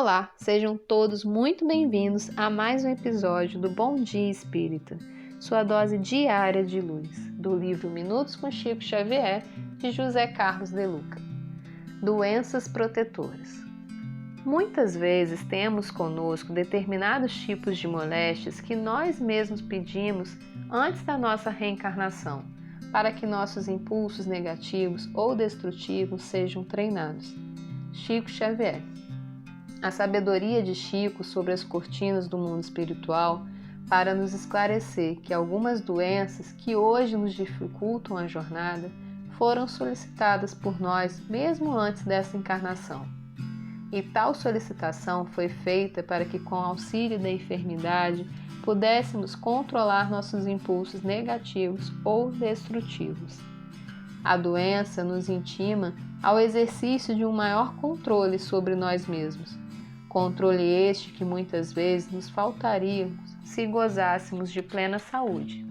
Olá, sejam todos muito bem-vindos a mais um episódio do Bom Dia Espírita, sua dose diária de luz, do livro Minutos com Chico Xavier, de José Carlos de Luca. Doenças protetoras. Muitas vezes temos conosco determinados tipos de moléstias que nós mesmos pedimos antes da nossa reencarnação, para que nossos impulsos negativos ou destrutivos sejam treinados. Chico Xavier. A sabedoria de Chico sobre as cortinas do mundo espiritual para nos esclarecer que algumas doenças que hoje nos dificultam a jornada foram solicitadas por nós mesmo antes dessa encarnação. E tal solicitação foi feita para que, com auxílio da enfermidade, pudéssemos controlar nossos impulsos negativos ou destrutivos. A doença nos intima ao exercício de um maior controle sobre nós mesmos. Controle este que muitas vezes nos faltaria se gozássemos de plena saúde.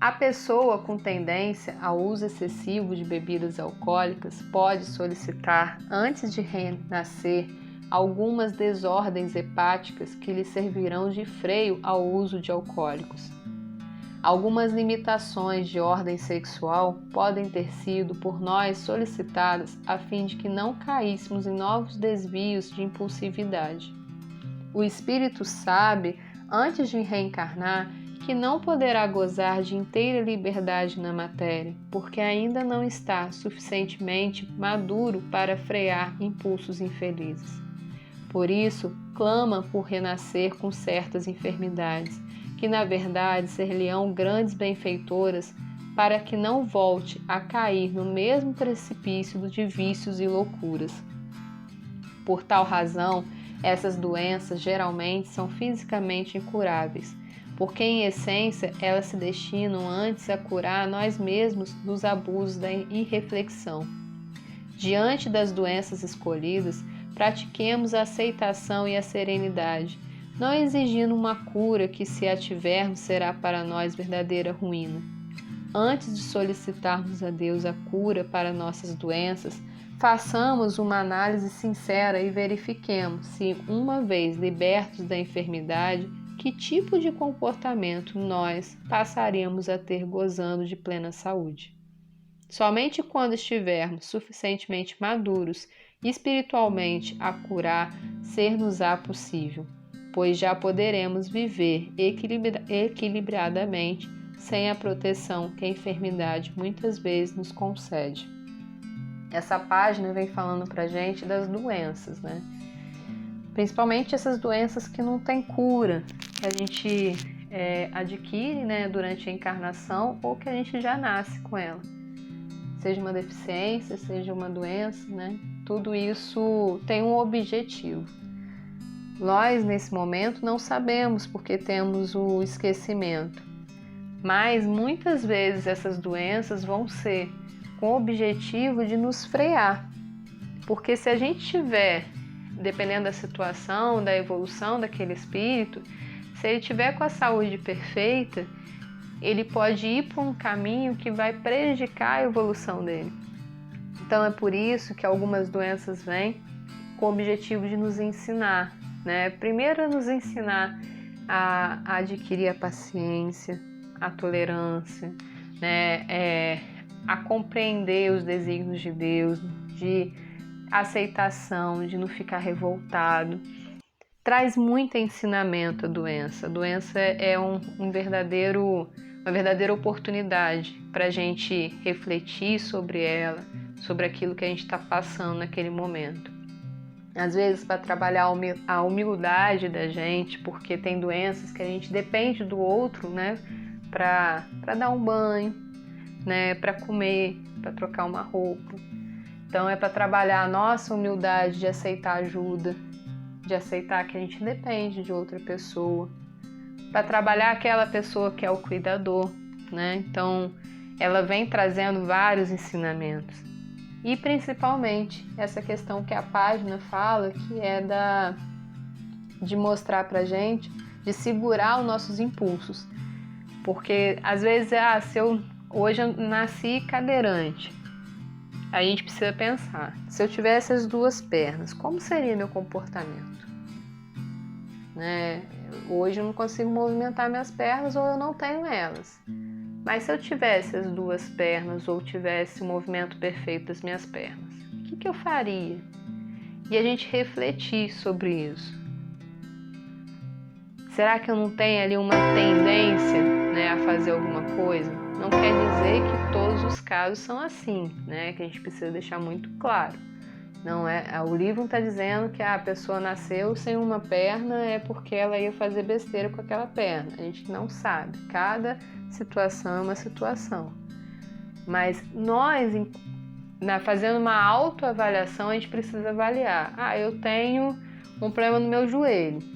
A pessoa com tendência ao uso excessivo de bebidas alcoólicas pode solicitar, antes de renascer, algumas desordens hepáticas que lhe servirão de freio ao uso de alcoólicos. Algumas limitações de ordem sexual podem ter sido por nós solicitadas a fim de que não caíssemos em novos desvios de impulsividade. O espírito sabe, antes de reencarnar, que não poderá gozar de inteira liberdade na matéria, porque ainda não está suficientemente maduro para frear impulsos infelizes. Por isso, clama por renascer com certas enfermidades, que na verdade ser-lhe-ão grandes benfeitoras, para que não volte a cair no mesmo precipício de vícios e loucuras. Por tal razão, essas doenças geralmente são fisicamente incuráveis, porque em essência elas se destinam antes a curar nós mesmos dos abusos da irreflexão. Diante das doenças escolhidas, pratiquemos a aceitação e a serenidade, não exigindo uma cura que, se a tivermos, será para nós verdadeira ruína. Antes de solicitarmos a Deus a cura para nossas doenças, façamos uma análise sincera e verifiquemos se, uma vez libertos da enfermidade, que tipo de comportamento nós passaríamos a ter gozando de plena saúde. Somente quando estivermos suficientemente maduros espiritualmente a curar, ser-nos-á possível, pois já poderemos viver equilibradamente sem a proteção que a enfermidade muitas vezes nos concede. Essa página vem falando pra gente das doenças, né? Principalmente essas doenças que não têm cura, que a gente adquire, né, durante a encarnação ou que a gente já nasce com ela. Seja uma deficiência, seja uma doença, né? Tudo isso tem um objetivo. Nós, nesse momento, não sabemos porque temos o esquecimento, mas muitas vezes essas doenças vão ser com o objetivo de nos frear, porque se a gente tiver, dependendo da situação, da evolução daquele espírito, se ele tiver com a saúde perfeita, ele pode ir por um caminho que vai prejudicar a evolução dele. Então é por isso que algumas doenças vêm com o objetivo de nos ensinar, né? Primeiro é nos ensinar a adquirir a paciência, a tolerância, né? A compreender os desígnios de Deus, de aceitação, de não ficar revoltado. Traz muito ensinamento a doença. A doença é uma verdadeira oportunidade para a gente refletir sobre ela, sobre aquilo que a gente está passando naquele momento. Às vezes para trabalhar a humildade da gente, porque tem doenças que a gente depende do outro, né, para dar um banho, né, para comer, para trocar uma roupa. Então é para trabalhar a nossa humildade de aceitar ajuda, de aceitar que a gente depende de outra pessoa, para trabalhar aquela pessoa que é o cuidador, né? Então ela vem trazendo vários ensinamentos. E principalmente essa questão que a página fala, que é de mostrar pra gente, de segurar os nossos impulsos. Porque às vezes, hoje eu nasci cadeirante. a gente precisa pensar, se eu tivesse as duas pernas, como seria meu comportamento? Né? Hoje eu não consigo movimentar minhas pernas ou eu não tenho elas. Mas se eu tivesse as duas pernas ou tivesse o movimento perfeito das minhas pernas, o que eu faria? E a gente refletir sobre isso. Será que eu não tenho ali uma tendência, né, a fazer alguma coisa? Não quer dizer que todos os casos são assim, né? Que a gente precisa deixar muito claro. Não é, o livro não está dizendo que a pessoa nasceu sem uma perna é porque ela ia fazer besteira com aquela perna. A gente não sabe. Cada situação é uma situação. Mas nós, fazendo uma autoavaliação, a gente precisa avaliar. Eu tenho um problema no meu joelho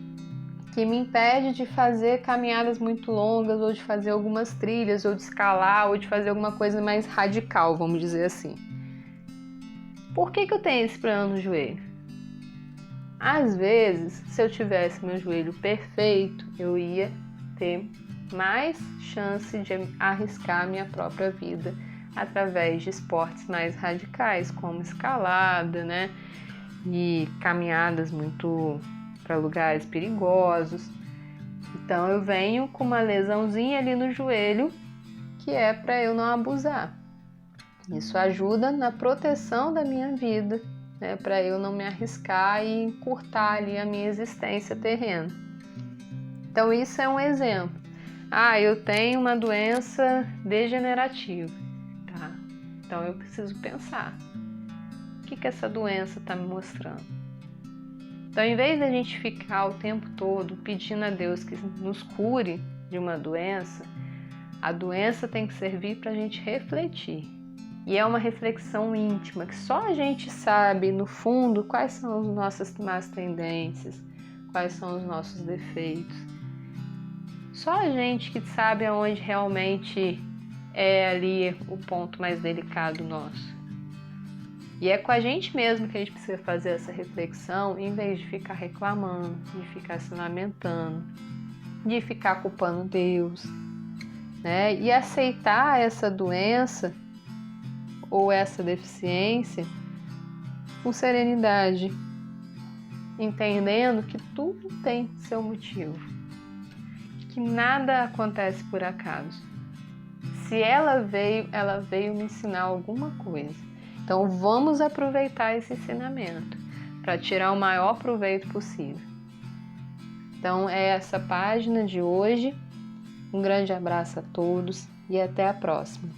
que me impede de fazer caminhadas muito longas, ou de fazer algumas trilhas, ou de escalar, ou de fazer alguma coisa mais radical, vamos dizer assim. Por que eu tenho esse problema no joelho? Às vezes, se eu tivesse meu joelho perfeito, eu ia ter mais chance de arriscar a minha própria vida através de esportes mais radicais, como escalada, né? E caminhadas muito para lugares perigosos. Então eu venho com uma lesãozinha ali no joelho, que é para eu não abusar. Isso ajuda na proteção da minha vida, né, para eu não me arriscar e encurtar ali a minha existência terrena. Então isso é um exemplo. Eu tenho uma doença degenerativa. Tá? Então eu preciso pensar. O que essa doença está me mostrando? Então, em vez da gente ficar o tempo todo pedindo a Deus que nos cure de uma doença, a doença tem que servir para a gente refletir. E é uma reflexão íntima, que só a gente sabe, no fundo, quais são as nossas más tendências, quais são os nossos defeitos. Só a gente que sabe aonde realmente é ali o ponto mais delicado nosso. E é com a gente mesmo que a gente precisa fazer essa reflexão, em vez de ficar reclamando, de ficar se lamentando, de ficar culpando Deus, né? E aceitar essa doença ou essa deficiência com serenidade, entendendo que tudo tem seu motivo, que nada acontece por acaso. Se ela veio me ensinar alguma coisa. Então vamos aproveitar esse ensinamento para tirar o maior proveito possível. Então é essa página de hoje. Um grande abraço a todos e até a próxima.